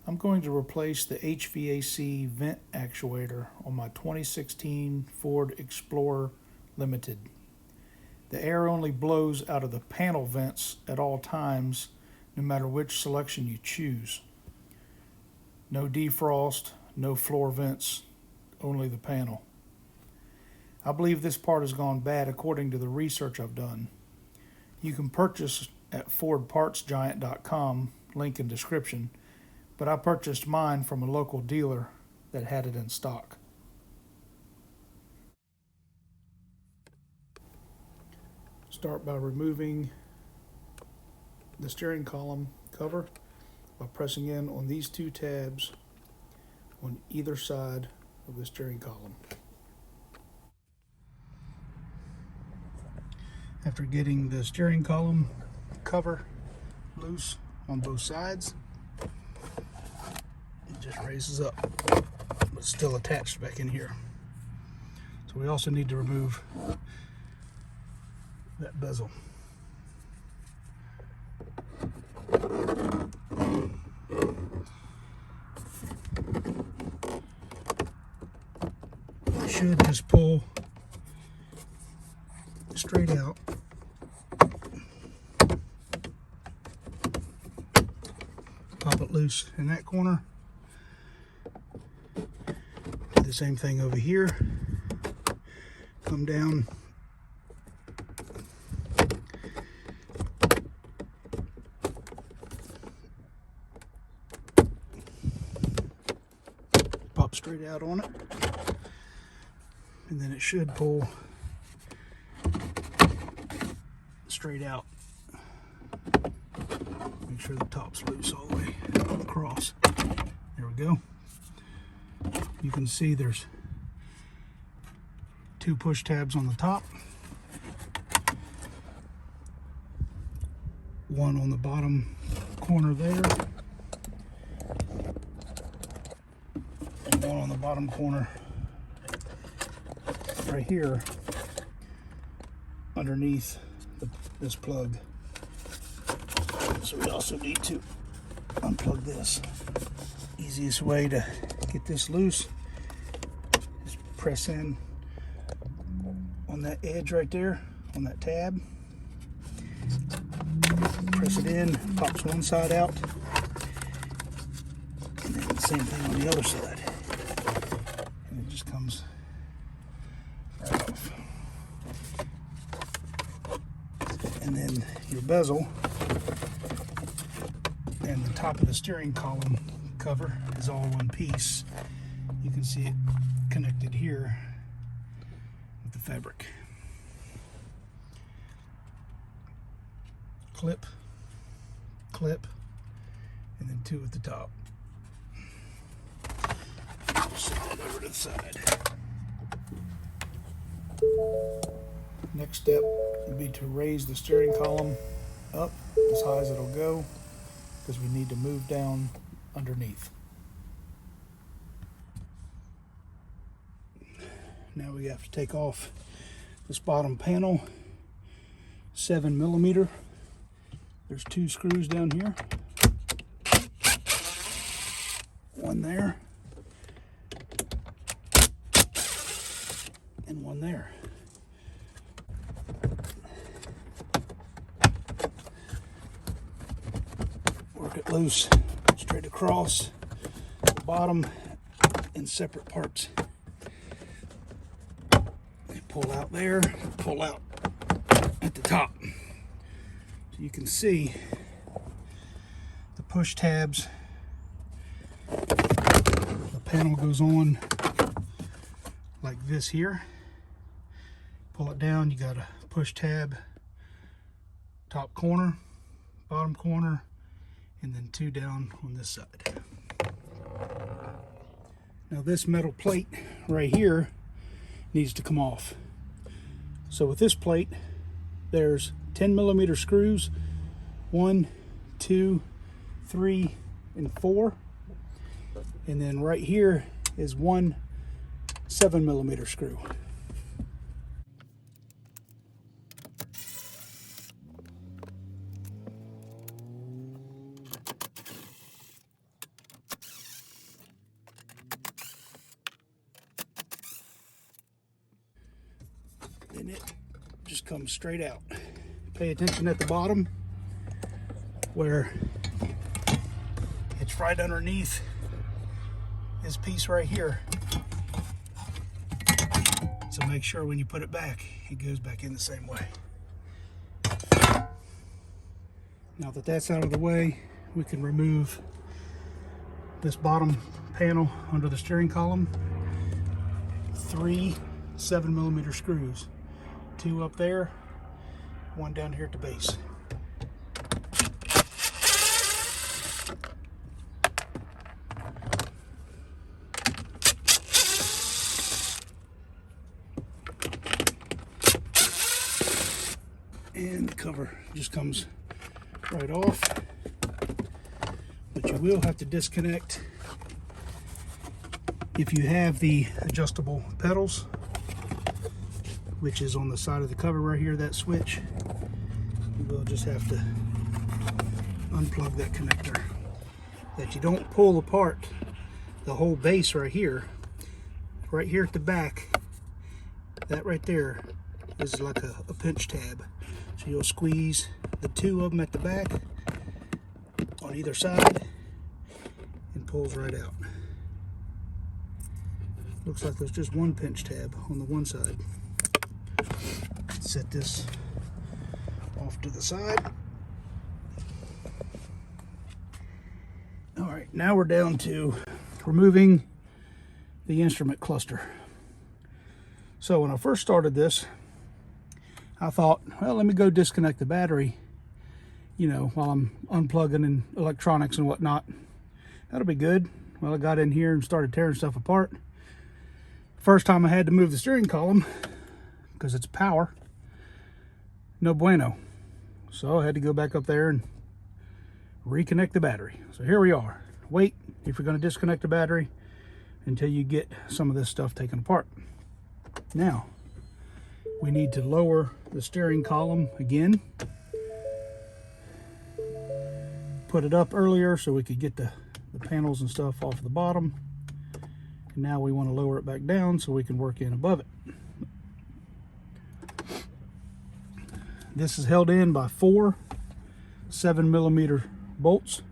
I'm going to replace the HVAC vent actuator on my 2016 Ford Explorer Limited. The air only blows out of the panel vents at all times, no matter which selection you choose. No defrost, no floor vents, only the panel. I believe this part has gone bad according to the research I've done. You can purchase at fordpartsgiant.com, link in description, but I purchased mine from a local dealer that had it in stock. Start by removing the steering column cover by pressing in on these two tabs on either side of the steering column. After getting the steering column cover loose on both sides, it just raises up, but still attached back in here. So we also need to remove that bezel. It should just pull straight out. Pop it loose in that corner. Do the same thing over here. Come down. Pop straight out on it. And then it should pull straight out. Make sure the top's loose all the way across. There we go. You can see there's two push tabs on the top, one on the bottom corner there, and one on the bottom corner right here underneath this plug. So we also need to unplug this. Easiest way to get this loose is press in on that edge right there, on that tab. Press it in, pops one side out, and then the same thing on the other side. And it just comes right off. And then your bezel and the top of the steering column cover is all one piece. You can see it connected here with the fabric. Clip, clip, and then two at the top. Set that over to the side. Next step would be to raise the steering column up as high as it'll go, because we need to move down underneath. Now we have to take off this bottom panel, 7mm. There's two screws down here, one there and one there. Work it loose straight across the bottom in separate parts. Pull out there, pull out at the top. So you can see the push tabs. The panel goes on like this here. Pull it down, you got a push tab, top corner, bottom corner, and then two down on this side. Now this metal plate right here needs to come off. So with this plate, there's 10mm screws, 1, 2, 3, and 4. And then right here is one 7mm screw. and it just comes straight out. Pay attention at the bottom where it's right underneath this piece right here. So make sure when you put it back, it goes back in the same way. Now that that's out of the way, we can remove this bottom panel under the steering column. 3 7mm screws, 2 up there, 1 down here at the base. And the cover just comes right off, but you will have to disconnect if you have the adjustable pedals, which is on the side of the cover right here, that switch. You will just have to unplug that connector. That you don't pull apart the whole base right here at the back. That right there is like a pinch tab. So you'll squeeze the 2 of them at the back on either side and pulls right out. Looks like there's just 1 pinch tab on the one side. Set this off to the side. All right, now we're down to removing the instrument cluster. So when I first started this, I thought, well, let me go disconnect the battery, you know, while I'm unplugging and electronics and whatnot. That'll be good. Well, I got in here and started tearing stuff apart. First time I had to move the steering column because it's power. No bueno. So I had to go back up there and reconnect the battery. So here we are. Wait, if you're going to disconnect the battery, until you get some of this stuff taken apart. Now, we need to lower the steering column again. Put it up earlier so we could get the panels and stuff off the bottom. And now we want to lower it back down so we can work in above it. This is held in by 4 7mm bolts.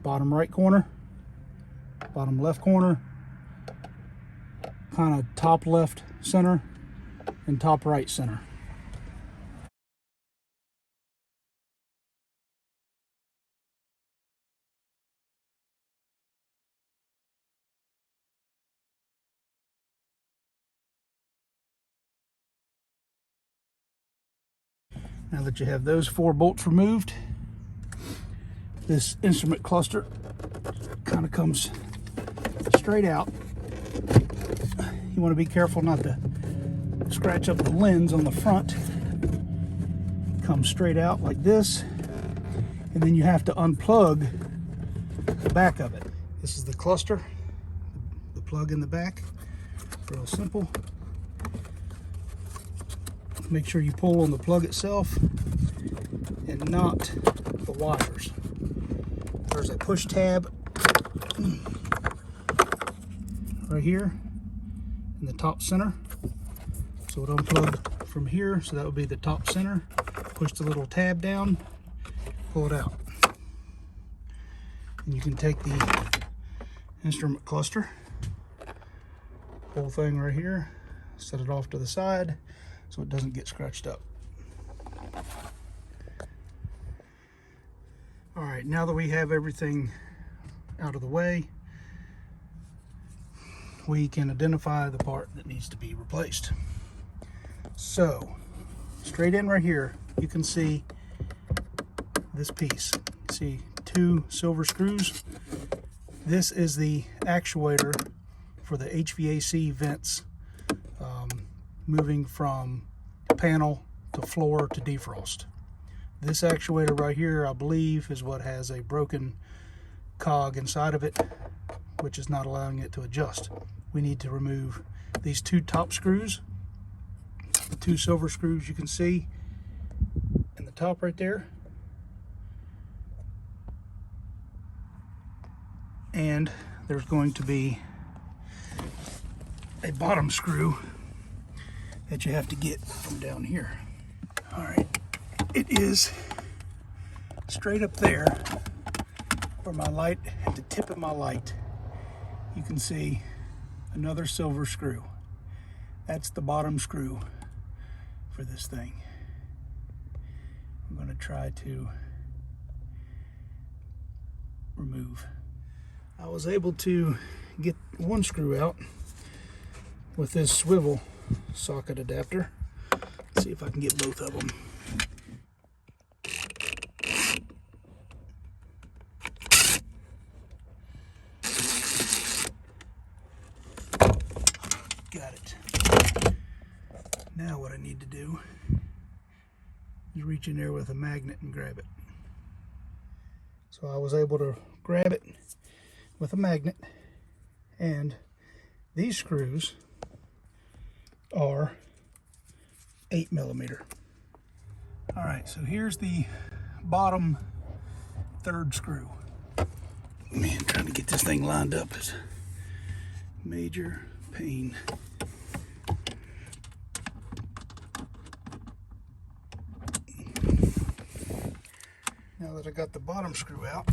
Bottom right corner, bottom left corner, kind of top left center, and top right center. Now that you have those 4 bolts removed, this instrument cluster kind of comes straight out. You want to be careful not to scratch up the lens on the front. Comes straight out like this, and then you have to unplug the back of it. This is the cluster, the plug in the back. Real simple. Make sure you pull on the plug itself and not the wires. There's a push tab right here in the top center. So it unplugged from here, so that would be the top center. Push the little tab down, pull it out. And you can take the instrument cluster, whole thing right here, set it off to the side so it doesn't get scratched up. All right, now that we have everything out of the way, we can identify the part that needs to be replaced. So, straight in right here, you can see this piece. See 2 silver screws. This is the actuator for the HVAC vents, moving from panel to floor to defrost. This actuator right here, I believe, is what has a broken cog inside of it, which is not allowing it to adjust. We need to remove these 2 top screws, the 2 silver screws you can see in the top right there, and there's going to be a bottom screw that you have to get from down here. All right, it is straight up there where my light, at the tip of my light, you can see another silver screw. That's the bottom screw for this thing. I'm going to try to remove. I was able to get one screw out with this swivel socket adapter. Let's see if I can get both of them. Got it. Now what I need to do is reach in there with a magnet and grab it. So I was able to grab it with a magnet, and these screws are 8mm. All right, so here's the bottom third screw. Man, trying to get this thing lined up is a major pain. Now that I got the bottom screw out,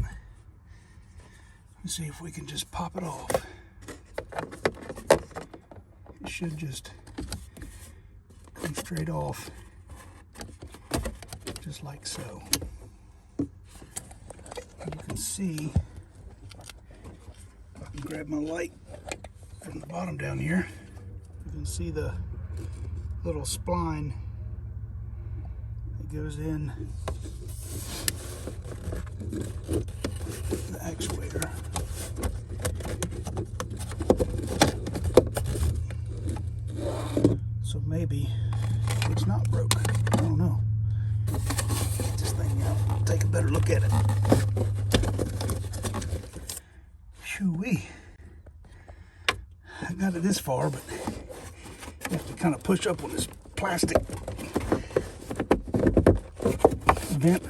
let's see if we can just pop it off. It should just come straight off, just like so. You can see, if I can grab my light from the bottom down here, you can see the little spline that goes in the actuator. So maybe it's not broke. I don't know. Get this thing out. I'll take a better look at it. Shoo-wee. I got it this far, but you have to kind of push up on this plastic vent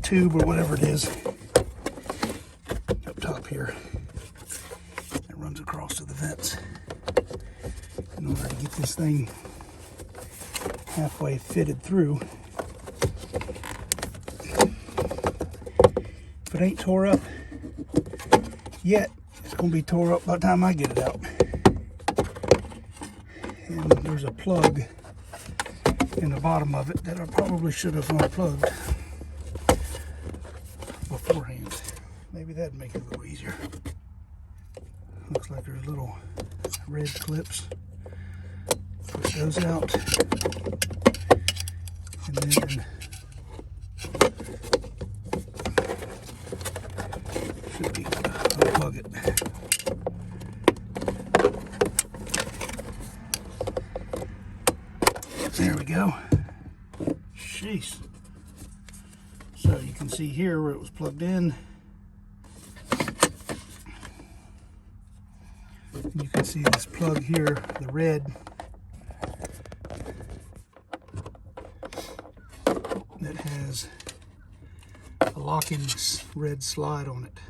tube or whatever it is up top here that runs across to the vents in order to get this thing halfway fitted through. If it ain't tore up yet, it's going to be tore up by the time I get it out. And there's a plug in the bottom of it that I probably should have unplugged beforehand. Maybe that'd make it a little easier. Looks like there's little red clips. Push those out, and then should be able to unplug it. There we go. Jeez. So you can see here where it was plugged in. You can see this plug here, the red, that has a lock-in red slide on it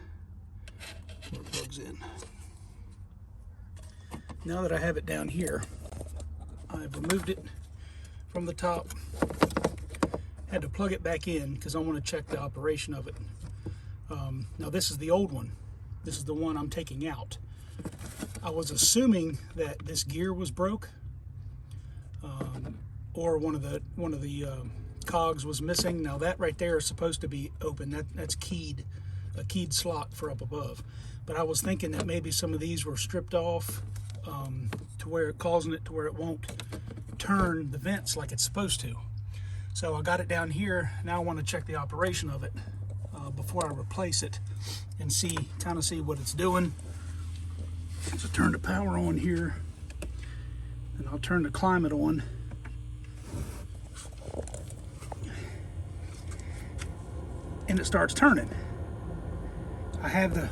where it plugs in. Now that I have it down here, I've removed it from the top. Had to plug it back in because I want to check the operation of it. Now this is the old one. This is the one I'm taking out. I was assuming that this gear was broke, or one of the cogs was missing. Now that right there is supposed to be open. That's keyed, a keyed slot for up above. But I was thinking that maybe some of these were stripped off to where it causing it to where it won't turn the vents like it's supposed to. So I got it down here. Now I want to check the operation of it before I replace it and kind of see what it's doing. So turn the power on here, and I'll turn the climate on. And it starts turning. I have the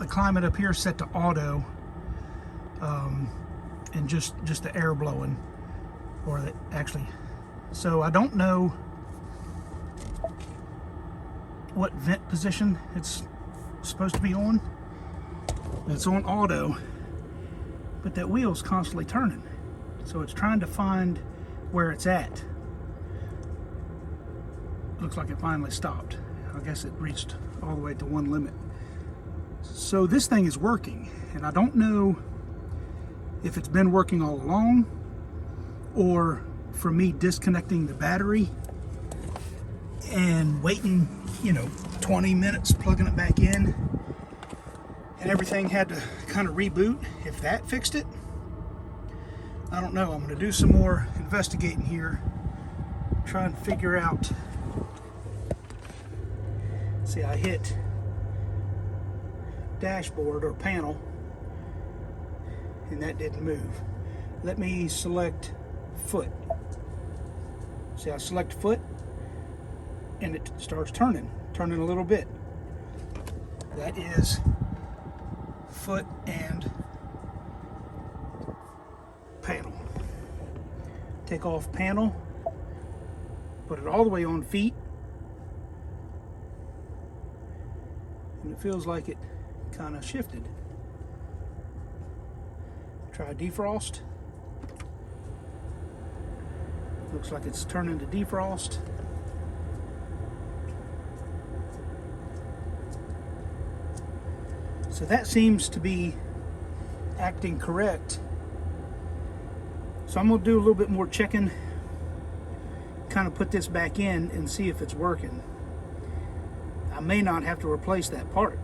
climate up here set to auto, and just the air blowing, or actually. So I don't know what vent position it's supposed to be on. It's on auto, but that wheel's constantly turning. So it's trying to find where it's at. Looks like it finally stopped. I guess it reached all the way to one limit. So this thing is working, and I don't know if it's been working all along or for me disconnecting the battery and waiting, 20 minutes, plugging it back in, and everything had to kind of reboot. If that fixed it, I don't know. I'm going to do some more investigating here, try and figure out. See, I hit dashboard or panel, and that didn't move. Let me select foot. See, I select foot, and it starts turning a little bit. That is foot and panel. Take off panel, put it all the way on feet, and it feels like it kind of shifted. Try defrost. Looks like it's turning to defrost. So that seems to be acting correct. So I'm going to do a little bit more checking, kind of put this back in and see if it's working. I may not have to replace that part.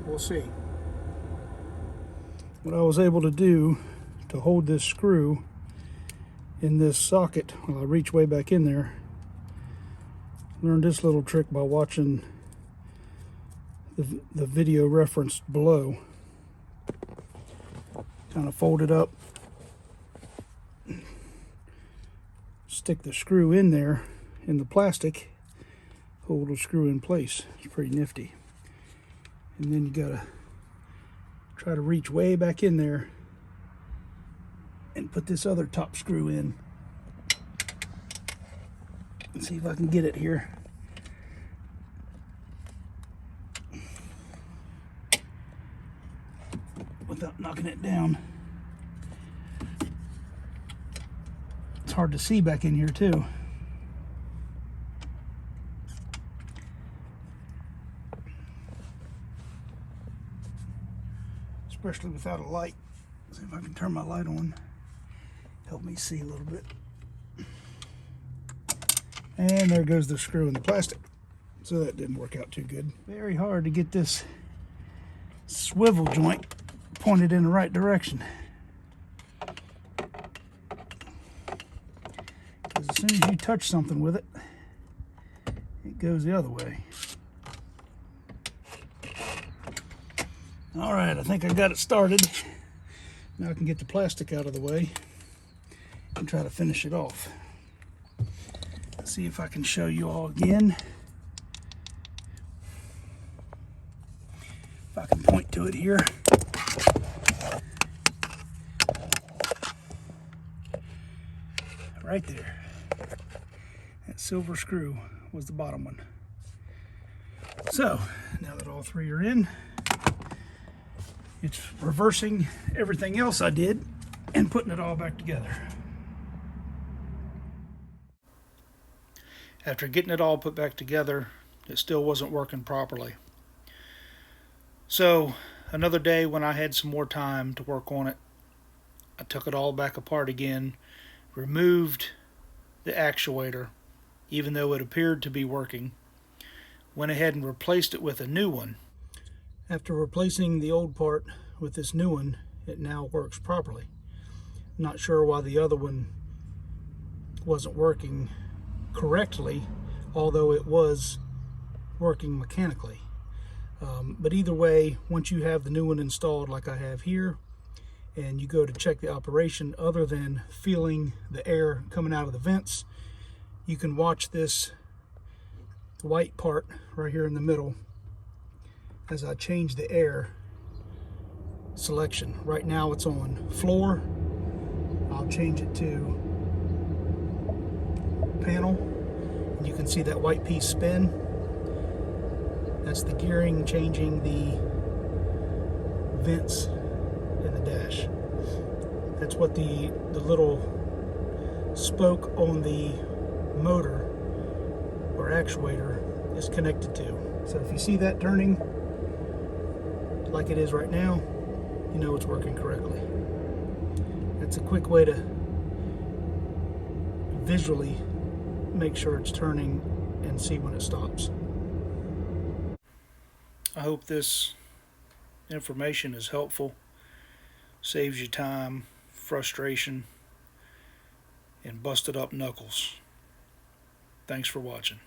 We'll see. What I was able to do to hold this screw in this socket while I reach way back in there, learned this little trick by watching the video referenced below. Kind of fold it up, stick the screw in there in the plastic, hold the screw in place. It's pretty nifty. And then you gotta try to reach way back in there and put this other top screw in. Let's see if I can get it here. Without knocking it down. It's hard to see back in here too. Especially without a light. See if I can turn my light on. Help me see a little bit. And there goes the screw in the plastic. So that didn't work out too good. Very hard to get this swivel joint pointed in the right direction. Because as soon as you touch something with it, it goes the other way. All right, I think I got it started. Now I can get the plastic out of the way and try to finish it off. Let's see if I can show you all again. If I can point to it here. Right there. That silver screw was the bottom one. So, now that all three are in, it's reversing everything else I did and putting it all back together. After getting it all put back together, it still wasn't working properly. So, another day when I had some more time to work on it, I took it all back apart again, removed the actuator, even though it appeared to be working, went ahead and replaced it with a new one. After replacing the old part with this new one, it now works properly. Not sure why the other one wasn't working correctly, although it was working mechanically. But either way, once you have the new one installed like I have here, and you go to check the operation, other than feeling the air coming out of the vents, you can watch this white part right here in the middle as I change the air selection. Right now it's on floor. I'll change it to panel. You can see that white piece spin. That's the gearing changing the vents in the dash. That's what the little spoke on the motor or actuator is connected to. So if you see that turning like it is right now, you know it's working correctly. That's a quick way to visually make sure it's turning and see when it stops. I hope this information is helpful, saves you time, frustration, and busted up knuckles. Thanks for watching.